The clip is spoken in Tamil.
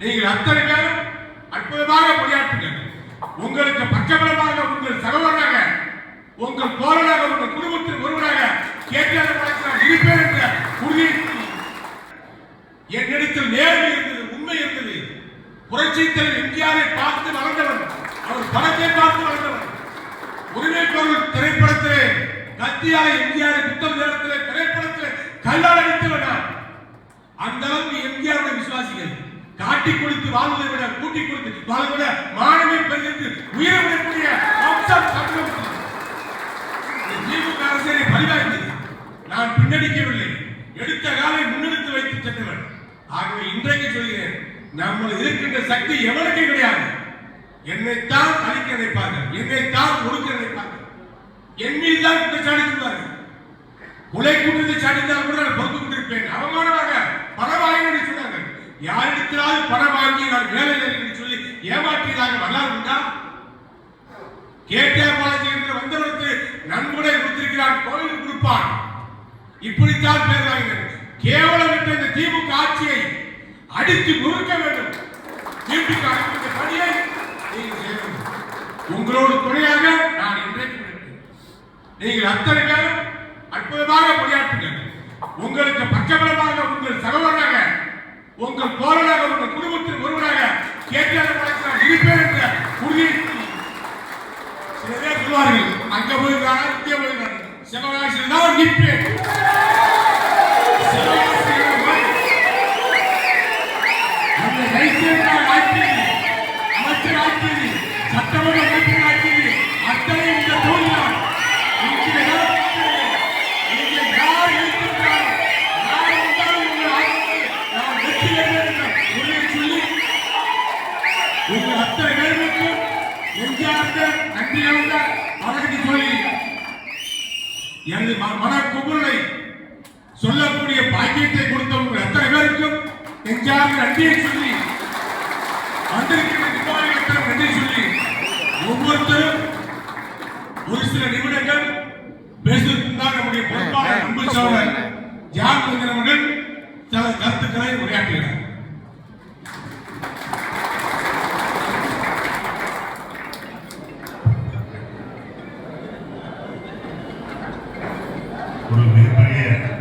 நீங்கள் அத்தனை பேரும் அற்புதமாக பணியாற்றுங்கள். உங்களுக்கு பக்கபலமாக உங்கள் சகோதரராக, உங்கள் தோழராக, உங்கள் குடும்பத்தில் ஒருவராக இருப்பேன் என்ற உறுதியை என்னிடத்தில் நேர்மை இருந்தது, உண்மை இருந்தது. புரட்சி தலைவர் எம்ஜிஆரை பார்த்து வளர்ந்தவன், அவர் பணத்தை பார்த்து வளர்ந்தவன். உரிமை பொருள் திரைப்படத்திலே கத்தியால எம்ஜிஆரை புத்தக நேரத்திலே திரைப்படத்திலே கல்லால் அடித்தவன். அந்த அளவுக்கு எம்ஜிஆருடைய விசுவாசிகள் காட்டி கொடுத்து வாழ்வதை விட கூட்டி கொடுத்து வாழ்வதை விட மாணவி பெருகிட்டு உயிரிழக்கக்கூடிய அம்சம் தமிழகம். திமுக அரசியலை பரிவாய்த்தது நான் பின்னடிக்கவில்லை, எடுத்த காலை முன்னெடுத்து வைத்து சென்றவன். ஆகவே இன்றைக்கு சொல்கிறேன், நம்ம இருக்கின்ற சக்தி எவனுக்கு கிடையாது. என்னைத்தான் அழிக்க நினைப்பார்கள், என்னைத்தான் ஒடுக்க நினைப்பார்கள், என் மீதுதான் குற்றச்சாட்டு சொல்வார்கள். கொலை குற்றத்தை சாட்டினால் கூட நான் பொறுத்து கொண்டிருப்பேன். அவமானமாக பணம் வாங்கி சொன்னாங்க. யாரிடத்திலாவது பணம் வாங்கி நான் வேலை என்று சொல்லி ஏமாற்றியதாக வரலாறு உண்டா? கேட்டே பாலாஜி என்று வந்தவருக்கு நன்கொடை கொடுத்திருக்கிறான், கோவில் கொடுப்பான். இப்படித்தான் பேர் வாங்கினர். கேவலம் என்ற இந்த திமுக ஆட்சியை அடித்து நொறுக்க வேண்டும். திமுக அடித்த பணியை நீங்கள் செய்ய வேண்டும். உங்களோடு துணையாக நான் இன்றைக்கு நீங்கள் அத்தனை பேரும் அற்புதமாக பணியாற்றுங்கள். உங்களுக்கு பக்கபலமாக உங்கள் சகோதரராக, உங்கள் தோழராக, உங்கள் குடும்பத்தில் ஒருவராக இருப்பேன் என்ற உறுதியை சில பேர் சொல்வார்கள். அங்க போயிருக்காங்க, இங்கே போயிருக்காங்க, சிவகாசியில் தான் நிற்பேன். அமைச்சர் ஆட்சி, சட்டமன்ற உறுப்பினர் ஆட்சி, அத்தனை இந்த தொழிலாளர் உங்கள் அத்தனை பேருக்கும் எம்ஜிஆருக்கு நன்றி கலந்த வணக்கத்தை சொல்லி எனது மனக்குமுறை சொல்லக்கூடிய பாக்கியத்தை கொடுத்த உங்கள் அத்தனை பேருக்கும் எம்ஜிஆருக்கு நன்றியை சொல்லி வந்திருக்கிற நிர்வாகிகளுக்கு நன்றி சொல்லி ஒவ்வொருத்தரும் ஒரு சில நிமிடங்கள் பேசுவதற்குதான் நம்முடைய பொறுப்பாளர் அன்பு சகோதரர் ஜான் அவர்கள் சில கருத்துக்களை உரையாற்றுகிறார்.